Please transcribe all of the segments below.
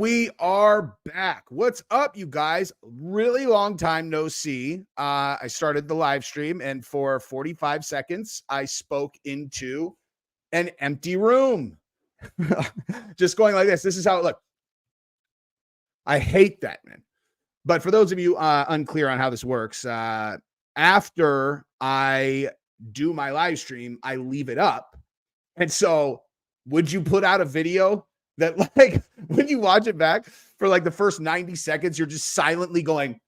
we are back. What's up, you guys? Really long time no see. I started the live stream, and for 45 seconds, I spoke into an empty room. Just going like this. This is how it looked. I hate that, man. But for those of you unclear on how this works, after I do my live stream, I leave it up. And so would you put out a video that, like, when you watch it back for like the first 90 seconds, you're just silently going,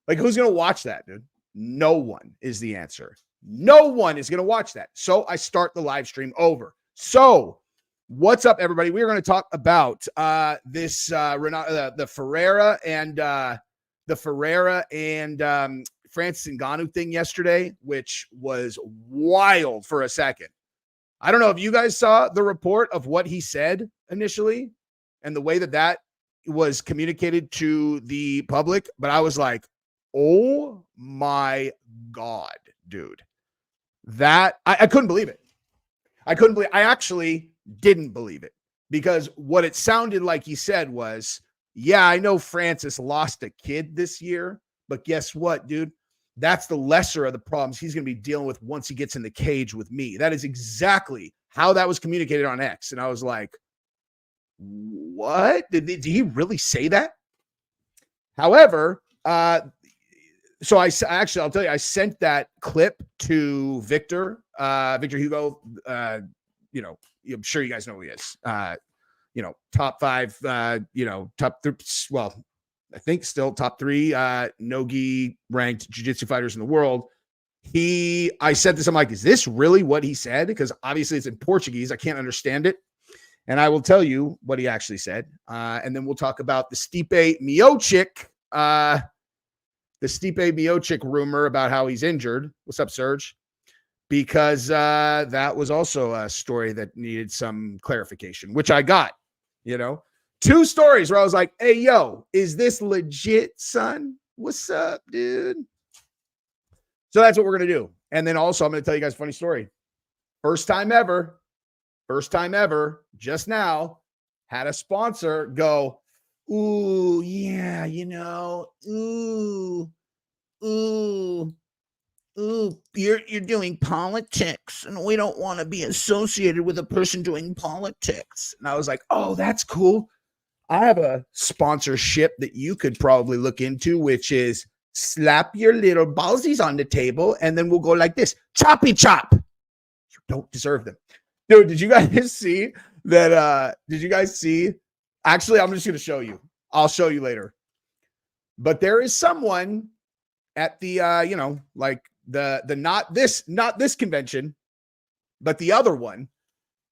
like, who's going to watch that, dude? No one is the answer. No one is going to watch that. So I start the live stream over. So what's up, everybody? We're going to talk about this the Ferreira and Francis Ngannou thing yesterday, which was wild for a second. I don't know if you guys saw the report of what he said initially and the way that that was communicated to the public, but I was like, oh my God, dude. That I couldn't believe it. I actually didn't believe it, because what it sounded like he said was, yeah, I know Francis lost a kid this year, but guess what, dude? That's the lesser of the problems he's going to be dealing with once he gets in the cage with me. That is exactly how that was communicated on X. And I was like, what? Did he really say that? However, so I'll tell you, I sent that clip to Victor Hugo. I'm sure you guys know who he is. Top five, top three, well, I think still top three no-gi ranked jiu-jitsu fighters in the world. I said this, I'm like, is this really what he said? Because obviously it's in Portuguese. I can't understand it. And I will tell you what he actually said. And then we'll talk about the Stipe Miocic rumor about how he's injured. What's up, Serge? Because that was also a story that needed some clarification, which I got, two stories where I was like, hey, yo, is this legit, son? What's up, dude? So that's what we're going to do. And then also I'm going to tell you guys a funny story. First time ever, just now, had a sponsor go, ooh, yeah, you're doing politics, and we don't want to be associated with a person doing politics. And I was like, oh, that's cool. I have a sponsorship that you could probably look into, which is slap your little ballsies on the table, and then we'll go like this. Choppy chop. You don't deserve them. Dude, did you guys see that? Did you guys see? Actually, I'm just going to show you. I'll show you later. But there is someone at the, like the not this convention, but the other one.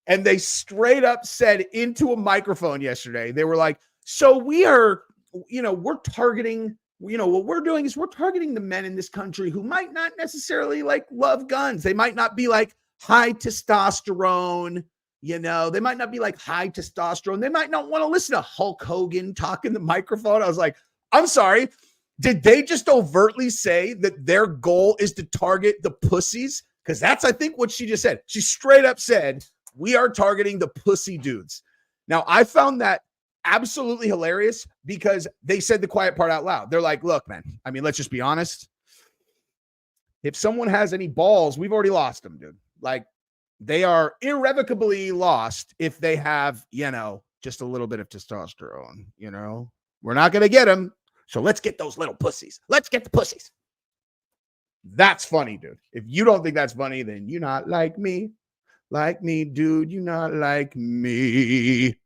And they straight up said into a microphone yesterday, they were like, so we are, we're targeting, what we're doing is we're targeting the men in this country who might not necessarily like love guns. They might not be like high testosterone, they might not be like high testosterone. They might not want to listen to Hulk Hogan talk in the microphone. I was like, I'm sorry. Did they just overtly say that their goal is to target the pussies? Because that's, I think, what she just said. She straight up said, we are targeting the pussy dudes. Now, I found that absolutely hilarious because they said the quiet part out loud. They're like, look, man, I mean, let's just be honest. If someone has any balls, we've already lost them, dude. Like, they are irrevocably lost if they have, just a little bit of testosterone, We're not going to get them. So let's get those little pussies. Let's get the pussies. That's funny, dude. If you don't think that's funny, then you're not like me. Like me, dude, you're not like me.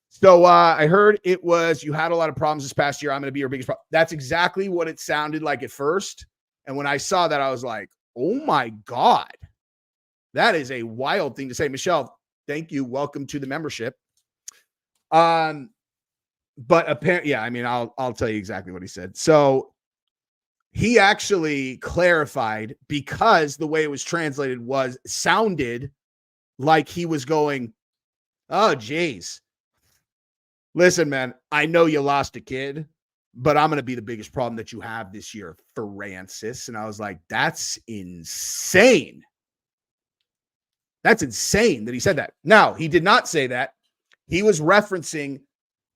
So I heard it was, you had a lot of problems this past year. I'm going to be your biggest problem. That's exactly what it sounded like at first. And when I saw that, I was like, oh my God, that is a wild thing to say. Michelle, thank you. Welcome to the membership. But apparently, yeah, I mean, I'll tell you exactly what he said. So he actually clarified, because the way it was translated sounded like he was going, oh, geez. Listen, man, I know you lost a kid, but I'm going to be the biggest problem that you have this year, Francis. And I was like, that's insane. That's insane that he said that. Now, he did not say that. He was referencing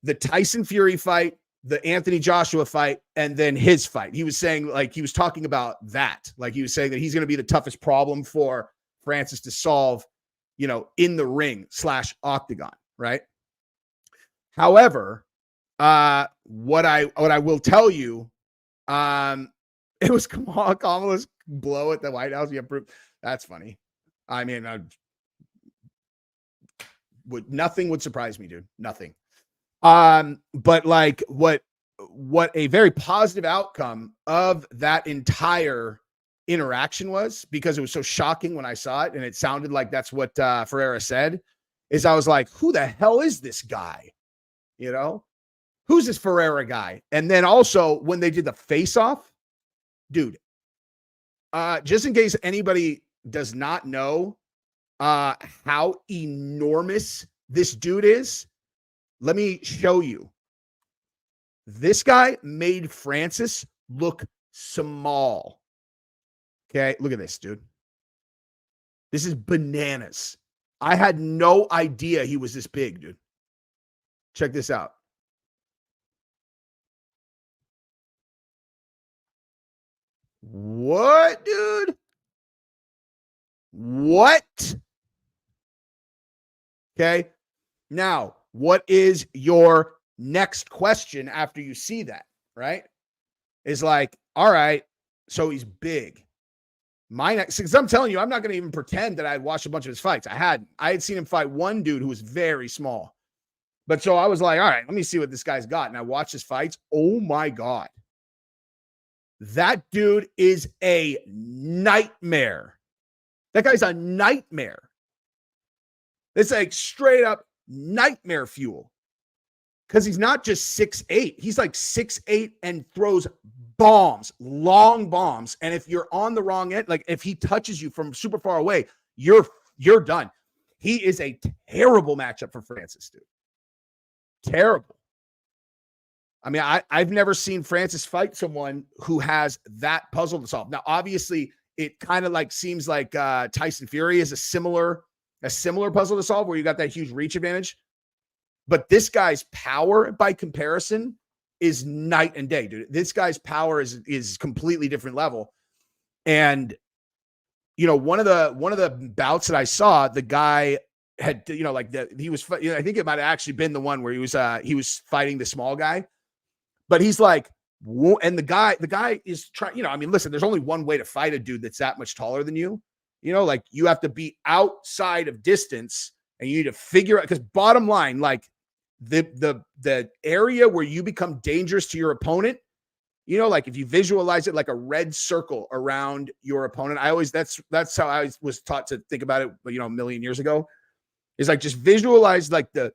the Tyson Fury fight, the Anthony Joshua fight, and then his fight. He was saying, like, he was talking about that. Like, he was saying that he's going to be the toughest problem for Francis to solve, you know, in the ring / octagon, right? However, what I will tell you, it was Kamala's blow at the White House. Yeah, that's funny. I mean, nothing would surprise me, dude. Nothing. But like what a very positive outcome of that entire interaction was, because it was so shocking when I saw it, and it sounded like that's what Ferreira said, is I was like, who the hell is this guy? You know, who's this Ferreira guy? And then also when they did the face-off, dude, just in case anybody does not know how enormous this dude is, let me show you. This guy made Francis look small. Okay, look at this, dude. This is bananas. I had no idea he was this big, dude. Check this out. What, dude? What? Okay. Now, what is your next question after you see that, right? Is like, all right, so he's big. My next, because I'm telling you, I'm not going to even pretend that I'd watched a bunch of his fights. I had seen him fight one dude who was very small. But so I was like, all right, let me see what this guy's got. And I watched his fights. Oh my God. That dude is a nightmare. That guy's a nightmare. It's like straight up nightmare fuel. Because he's not just 6'8". He's like 6'8" and throws bombs, long bombs. And if you're on the wrong end, like if he touches you from super far away, you're done. He is a terrible matchup for Francis, dude. Terrible. I mean, I've never seen Francis fight someone who has that puzzle to solve. Now, obviously, it kind of like seems like Tyson Fury is a similar puzzle to solve, where you got that huge reach advantage. But this guy's power, by comparison, is night and day, dude. This guy's power is completely different level. And you know, one of the bouts that I saw, the guy had, you know, like he was, you know, I think it might have actually been the one where he was fighting the small guy, but he's like, and the guy is trying, you know, I mean, listen, there's only one way to fight a dude that's that much taller than you, you know, like you have to be outside of distance, and you need to figure out, because bottom line, like the area where you become dangerous to your opponent, you know, like if you visualize it like a red circle around your opponent, that's how I was taught to think about it, you know, a million years ago, is like, just visualize like the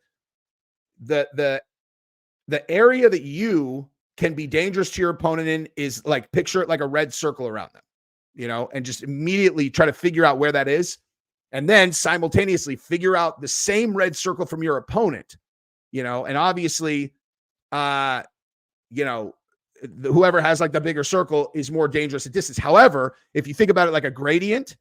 area that you can be dangerous to your opponent in is like, picture it like a red circle around them, you know, and just immediately try to figure out where that is. And then simultaneously figure out the same red circle from your opponent, you know, and obviously, you know, whoever has like the bigger circle is more dangerous at distance. However, if you think about it like a gradient,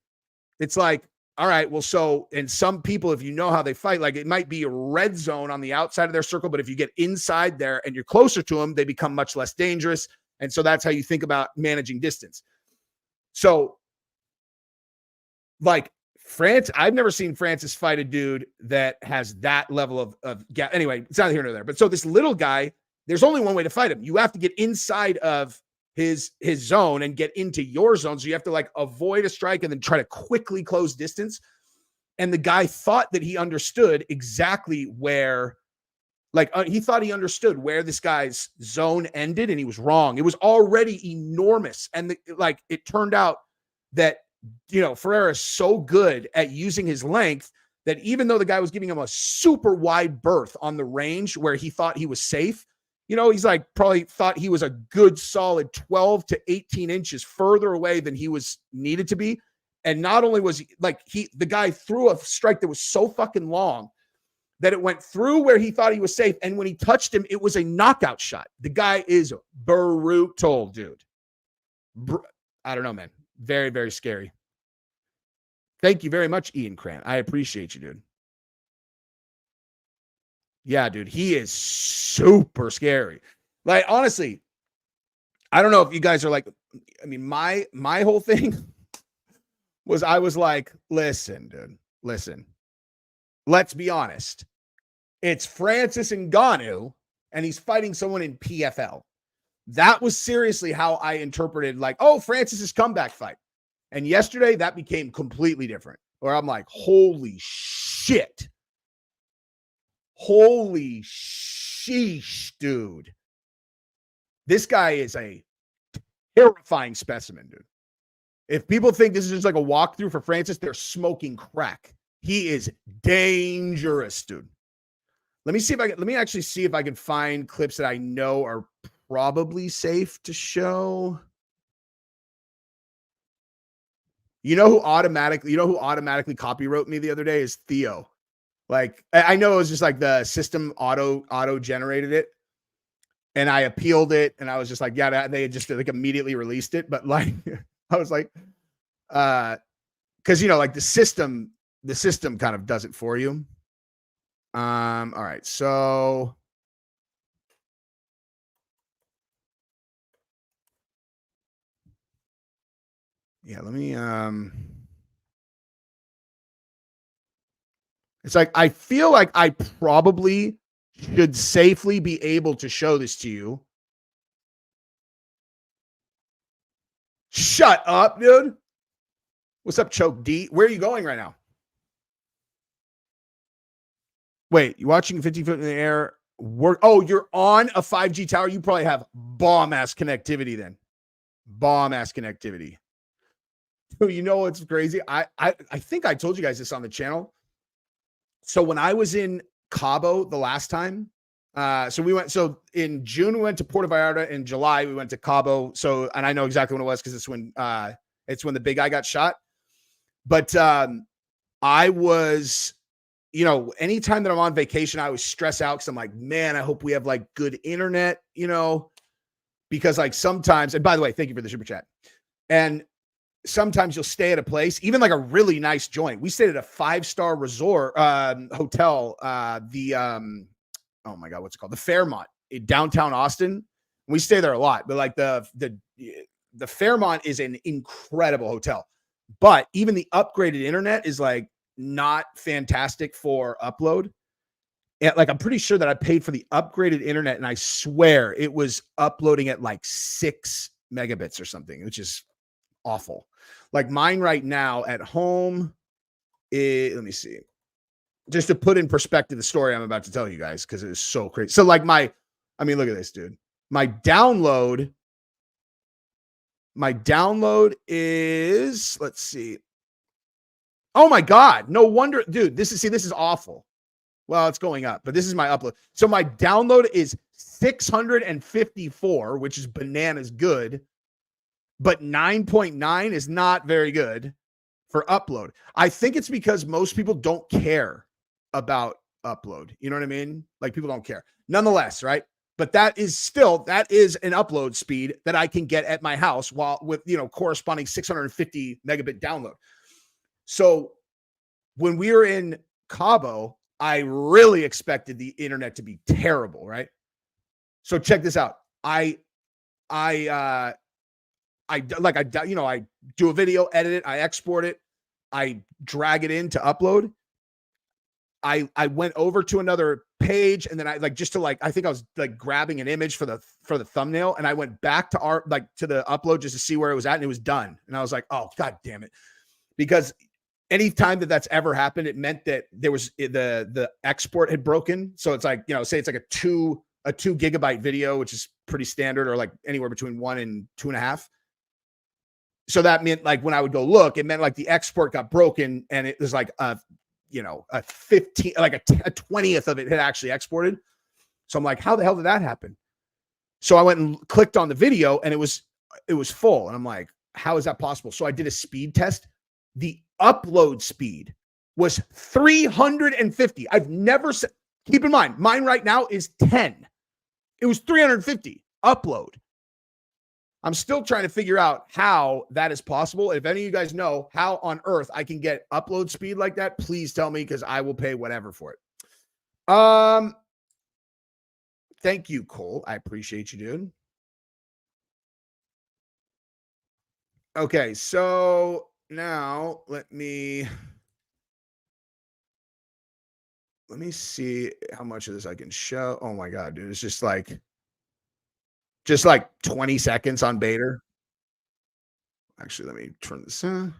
it's like, all right, well, so, and some people, if you know how they fight, like it might be a red zone on the outside of their circle, but if you get inside there and you're closer to them, they become much less dangerous. And so that's how you think about managing distance. So like I've never seen Francis fight a dude that has that level of gap. Anyway, it's not here nor there. But so this little guy, there's only one way to fight him. You have to get inside of his zone and get into your zone. So you have to like avoid a strike and then try to quickly close distance. And the guy thought that he understood exactly where, like he thought he understood where this guy's zone ended, and he was wrong. It was already enormous. And like it turned out that, you know, Ferreira is so good at using his length that even though the guy was giving him a super wide berth on the range where he thought he was safe, you know, he's like probably thought he was a good solid 12 to 18 inches further away than he was needed to be. And not only was the guy threw a strike that was so fucking long that it went through where he thought he was safe. And when he touched him, it was a knockout shot. The guy is brutal, dude. I don't know, man. Very, very scary. Thank you very much, Ian Cran. I appreciate you, dude. Yeah, dude, he is super scary. Like, honestly, I don't know if you guys are like, I mean, my whole thing was I was like, listen, dude, listen, let's be honest. It's Francis Ngannou, and he's fighting someone in PFL. That was seriously how I interpreted, like, oh, Francis's comeback fight. And yesterday, that became completely different, where I'm like, holy shit. Holy sheesh, dude. This guy is a terrifying specimen, dude. If people think this is just like a walkthrough for Francis, they're smoking crack. He is dangerous, dude. Let me actually see if I can find clips that I know are probably safe to show. You know who automatically copywrote me the other day is Theo. Like, I know it was just like the system auto generated it, and I appealed it, and I was just like, yeah, they just like immediately released it. But like, I was like, because like the system kind of does it for you. All right, so yeah, let me it's like I feel like I probably should safely be able to show this to you. Shut up, dude. What's up, Choke D? Where are you going right now? Wait, you watching 50 foot in the air? Oh, you're on a 5G tower. You probably have bomb-ass connectivity then. Bomb-ass connectivity. Dude, you know what's crazy? I think I told you guys this on the channel. So when I was in Cabo the last time, so in June we went to Puerto Vallarta. In July we went to Cabo. So, and I know exactly when it was because it's when the big guy got shot. But I was, anytime that I'm on vacation, I always stress out because I'm like, man, I hope we have like good internet, because like sometimes, and by the way, thank you for the super chat. And sometimes you'll stay at a place, even like a really nice joint. We stayed at a 5-star resort hotel, oh my God, what's it called? The Fairmont in downtown Austin. We stay there a lot, but like the Fairmont is an incredible hotel. But even the upgraded internet is like not fantastic for upload. And like, I'm pretty sure that I paid for the upgraded internet, and I swear it was uploading at like 6 megabits or something, which is awful. Like mine right now at home, let me see. Just to put in perspective the story I'm about to tell you guys, because it is so crazy. So like look at this, dude. My download is, let's see. Oh my God. No wonder, dude, this is awful. Well, it's going up, but this is my upload. So my download is 654, which is bananas good, but 9.9 is not very good for upload. I think it's because most people don't care about upload. You know what I mean? Like, people don't care. Nonetheless, right? But that is an upload speed that I can get at my house while with, corresponding 650 megabit download. So when we were in Cabo, I really expected the internet to be terrible, right? So check this out. I do a video, edit it, I export it, I drag it in to upload. I went over to another page, and then I think I was like grabbing an image for the thumbnail, and I went back to to the upload just to see where it was at, and it was done. And I was like, oh God damn it. Because anytime that's ever happened, it meant that there was the export had broken. So it's like, say it's like a 2 gigabyte video, which is pretty standard, or like anywhere between 1 and 2.5. So that meant like when I would go look, it meant like the export got broken, and it was like a 15, like a 20th of it had actually exported. So I'm like, how the hell did that happen? So I went and clicked on the video, and it was full. And I'm like, how is that possible? So I did a speed test. The upload speed was 350. I've never said, keep in mind, mine right now is 10. It was 350 upload. I'm still trying to figure out how that is possible. If any of you guys know how on earth I can get upload speed like that, please tell me, because I will pay whatever for it. Thank you, Cole. I appreciate you, dude. Okay, so now let me see how much of this I can show. Oh my god, dude, it's just like 20 seconds on Bader. Actually, let me turn this on.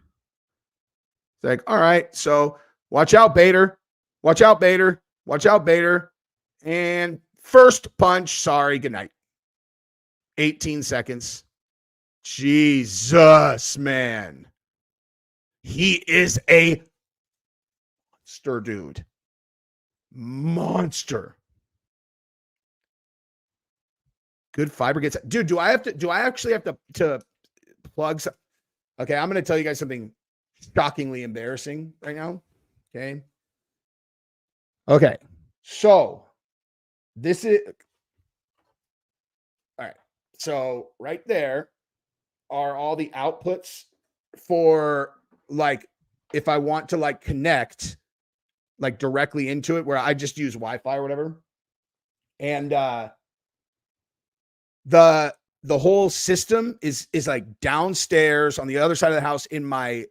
It's like, all right, so watch out, Bader. Watch out, Bader. Watch out, Bader. And first punch. Sorry, good night. 18 seconds. Jesus, man. He is a monster, dude. Monster. Good fiber gets. Dude, do I actually have to plug some? Okay, I'm going to tell you guys something shockingly embarrassing right now. Okay. Okay. So this is all right. So right there are all the outputs for like if I want to like connect like directly into it where I just use Wi-Fi or whatever. And the whole system is like downstairs on the other side of the house in my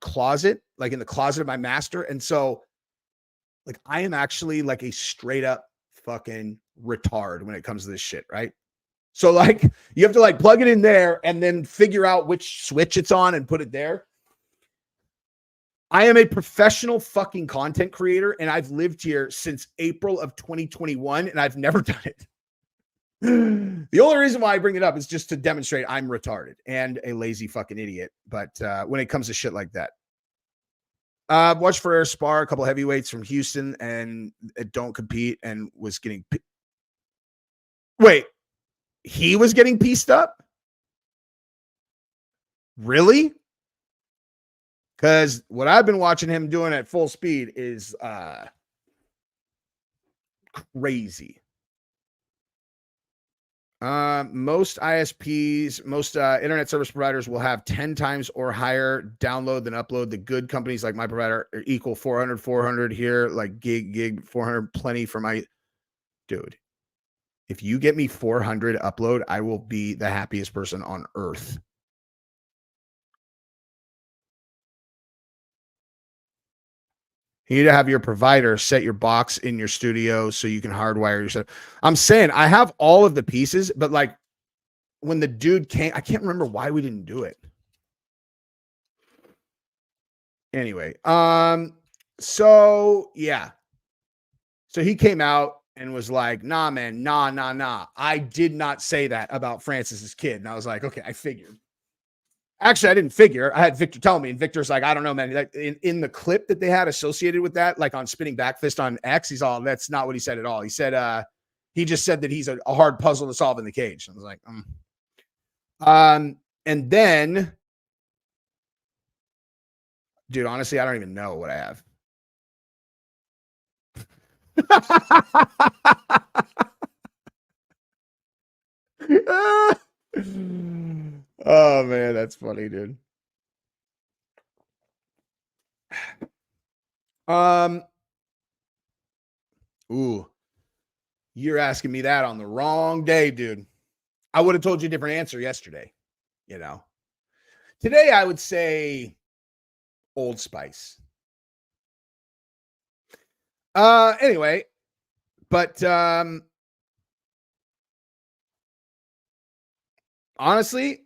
closet, like in the closet of my master. And so like I am actually like a straight up fucking retard when it comes to this shit, right? So like you have to like plug it in there and then figure out which switch it's on and put it there. I am a professional fucking content creator and I've lived here since April of 2021 and I've never done it. The only reason why I bring it up is just to demonstrate I'm retarded and a lazy fucking idiot. But when it comes to shit like that, watched Ferreira spar a couple of heavyweights from Houston and don't compete and was getting. Wait, he was getting pieced up? Really? Because what I've been watching him doing at full speed is crazy. Most ISPs, most internet service providers will have 10 times or higher download than upload. The good companies like my provider are equal 400 here, like gig 400, plenty for my dude. If you get me 400 upload, I will be the happiest person on earth. You need to have your provider set your box in your studio so you can hardwire yourself. I'm saying I have all of the pieces, but like when the dude came, I can't remember why we didn't do it. Anyway, so yeah. So he came out and was like, nah, man, nah. I did not say that about Francis's kid. And I was like, okay, I figured. Actually, I didn't figure. I had Victor tell me, and Victor's like, I don't know, man. Like in the clip that they had associated with that, like on Spinning Back Fist on X, he's all, that's not what he said at all. He said, he just said that he's a hard puzzle to solve in the cage. I was like, and then, dude, honestly, I don't even know what I have. Oh man, that's funny, dude. Ooh, you're asking me that on the wrong day, dude. I would have told you a different answer yesterday. You know, today I would say Old Spice. Anyway, but honestly,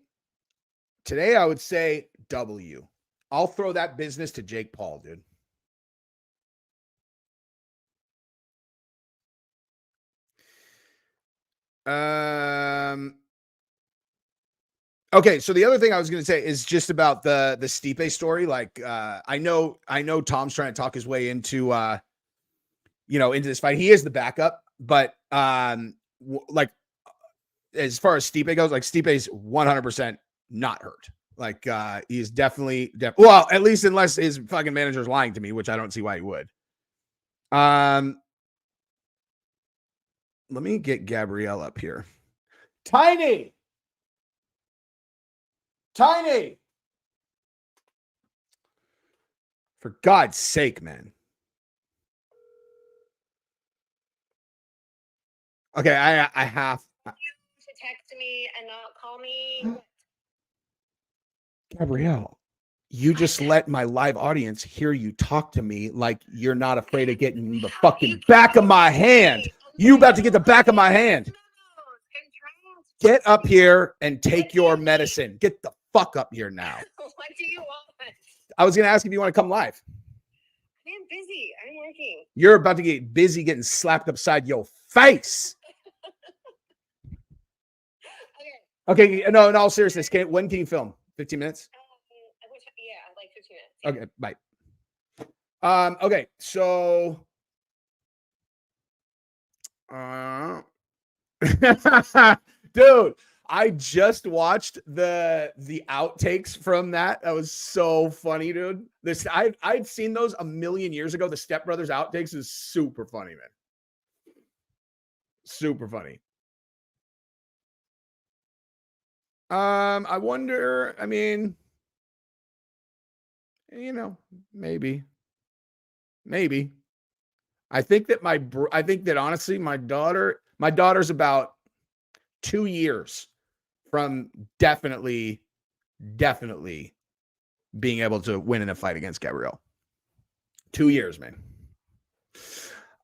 today I would say W. I'll throw that business to Jake Paul, dude. Okay, so the other thing I was going to say is just about the Stipe story. Like, I know Tom's trying to talk his way into into this fight. He is the backup, but like as far as Stipe goes, like Stipe's 100% not hurt. Like he's definitely well, at least unless his fucking manager's lying to me, which I don't see why he would. Let me get Gabrielle up here. Tiny. For God's sake, man. Okay, I have to text me and not call me. Gabrielle. You just let my live audience hear you talk to me like you're not afraid of getting the fucking back of my hand. You about to get the back of my hand. Get up here and take your medicine. Get the fuck up here now. What do you want? I was going to ask if you want to come live. I'm busy. I'm working. You're about to get busy getting slapped upside your face. Okay. No, in all seriousness, when can you film? 15 minutes? Yeah, like 15 minutes. Okay, bye. Okay, so dude, I just watched the outtakes from that. That was so funny, dude. I'd seen those a million years ago. The Step Brothers outtakes is super funny, man. Super funny. I wonder, I mean, you know, maybe. I think that honestly, my daughter's about 2 years from definitely being able to win in a fight against Gabrielle. 2 years, man.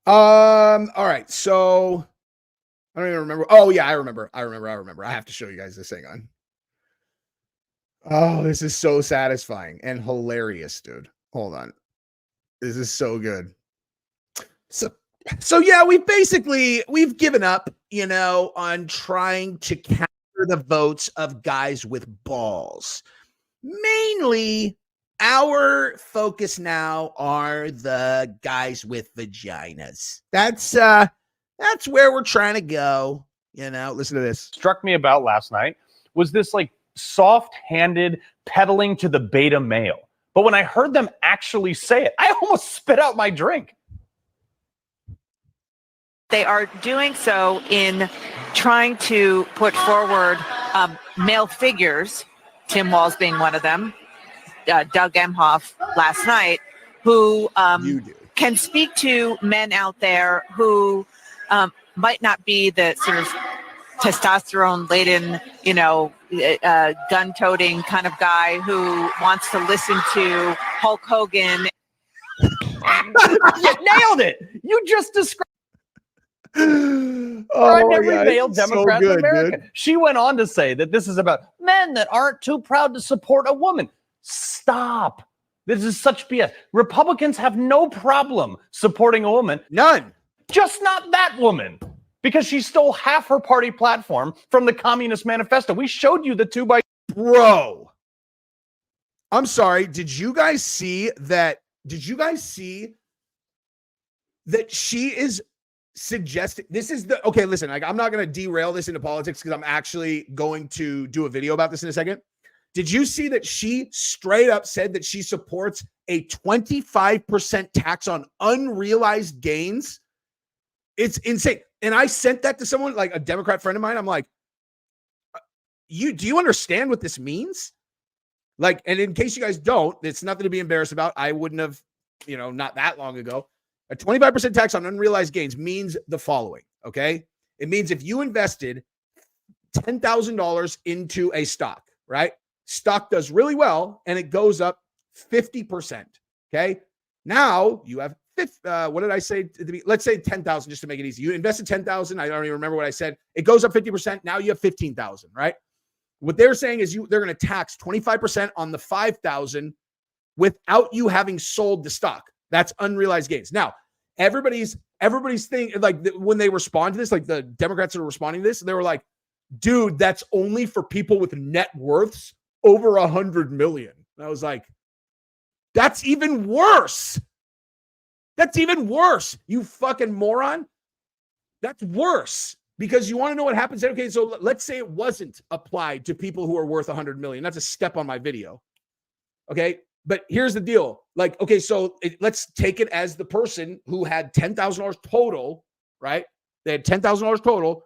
All right. So I don't even remember. Oh yeah, I remember. I have to show you guys this. Hang on. Oh, this is so satisfying and hilarious, dude. Hold on. This is so good. So yeah, we've given up, on trying to capture the votes of guys with balls. Mainly, our focus now are the guys with vaginas. That's where we're trying to go. Listen to this. Struck me about last night was this like soft-handed peddling to the beta male. But when I heard them actually say it, I almost spit out my drink. They are doing so in trying to put forward male figures, Tim Walz being one of them, Doug Emhoff last night, who can speak to men out there who might not be the sort of testosterone-laden, gun-toting kind of guy who wants to listen to Hulk Hogan. You nailed it. You just described every male Democrat in America. Dude. She went on to say that this is about men that aren't too proud to support a woman. Stop. This is such BS. Republicans have no problem supporting a woman. None. Just not that woman. Because she stole half her party platform from the Communist Manifesto. We showed you the 2x. Bro. I'm sorry. Did you guys see that? Did you guys see that she is suggesting this is the okay? Listen, I'm not going to derail this into politics because I'm actually going to do a video about this in a second. Did you see that she straight up said that she supports a 25% tax on unrealized gains? It's insane. And I sent that to someone, like a Democrat friend of mine. I'm like, do you understand what this means? Like, and in case you guys don't, it's nothing to be embarrassed about. I wouldn't have, not that long ago. A 25% tax on unrealized gains means the following, okay? It means if you invested $10,000 into a stock, right? Stock does really well and it goes up 50%, okay? Now you have, what did I say? Let's say 10,000 just to make it easy. You invested 10,000. I don't even remember what I said. It goes up 50%. Now you have 15,000, right? What they're saying is they're going to tax 25% on the 5,000 without you having sold the stock. That's unrealized gains. Now, everybody's thing, like when they respond to this, like the Democrats that are responding to this, they were like, dude, that's only for people with net worths over 100 million. And I was like, that's even worse. That's even worse. You fucking moron. That's worse because you want to know what happens. Okay, so let's say it wasn't applied to people who are worth 100 million. That's a step on my video. Okay. But here's the deal. Like, okay, so let's take it as the person who had $10,000 total, right? They had $10,000 total.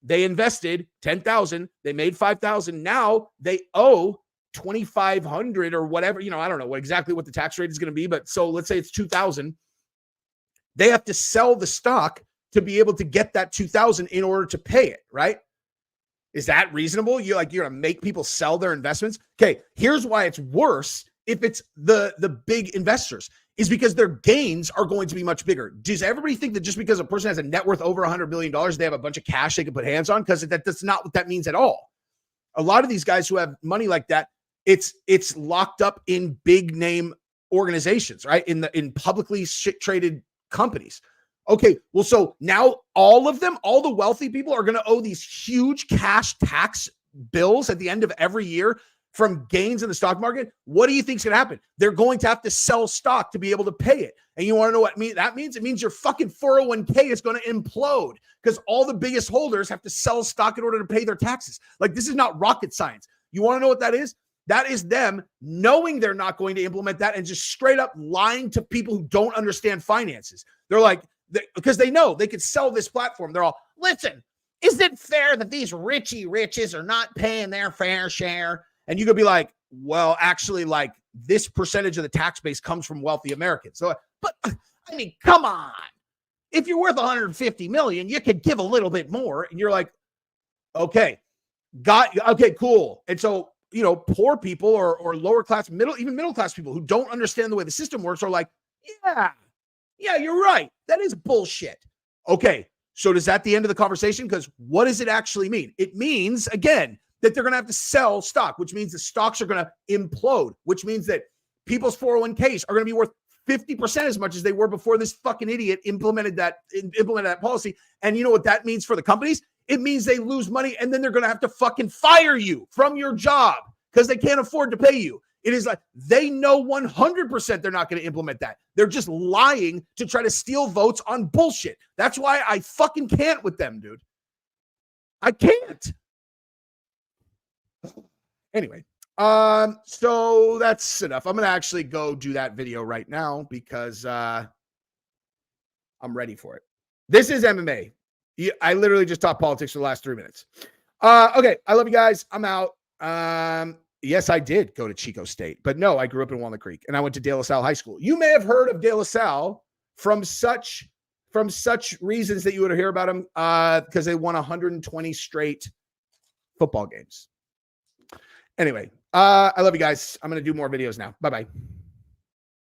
They invested $10,000. They made $5,000. Now they owe $2,500 or whatever. I don't know exactly what the tax rate is going to be, but so let's say it's $2,000. They have to sell the stock to be able to get that 2,000 in order to pay it, right? Is that reasonable? You're going to make people sell their investments? Okay, here's why it's worse if it's the big investors, is because their gains are going to be much bigger. Does everybody think that just because a person has a net worth over $100 million, they have a bunch of cash they can put hands on? Because that's not what that means at all. A lot of these guys who have money like that, it's locked up in big name organizations, right? In publicly traded companies. Okay, well, so now all of them, all the wealthy people are going to owe these huge cash tax bills at the end of every year from gains in the stock market. What do you think is going to happen? They're going to have to sell stock to be able to pay it. And you want to know what that means? It means your fucking 401k is going to implode because all the biggest holders have to sell stock in order to pay their taxes. Like, this is not rocket science. You want to know what that is? That is them knowing they're not going to implement that and just straight up lying to people who don't understand finances. They're like, because they know they could sell this platform. They're all, listen, is it fair that these richy riches are not paying their fair share? And you could be like, well, actually, like, this percentage of the tax base comes from wealthy Americans. So, but I mean, come on. If you're worth 150 million, you could give a little bit more. And you're like, okay, okay, cool. And so, you know, poor people or lower class, even middle class people who don't understand the way the system works are like, yeah, you're right. That is bullshit. Okay, so is that the end of the conversation? Because what does it actually mean? It means, again, that they're going to have to sell stock, which means the stocks are going to implode, which means that people's 401ks are going to be worth 50% as much as they were before this fucking idiot implemented that policy. And you know what that means for the companies? It means they lose money, and then they're going to have to fucking fire you from your job because they can't afford to pay you. It is like they know 100% they're not going to implement that. They're just lying to try to steal votes on bullshit. That's why I fucking can't with them, dude. I can't. Anyway, so that's enough. I'm going to actually go do that video right now because I'm ready for it. This is MMA. I literally just talked politics for the last 3 minutes. Okay, I love you guys. I'm out. Yes, I did go to Chico State, but no, I grew up in Walnut Creek and I went to De La Salle High School. You may have heard of De La Salle from such reasons that you would hear about them because they won 120 straight football games. Anyway, I love you guys. I'm going to do more videos now. Bye-bye.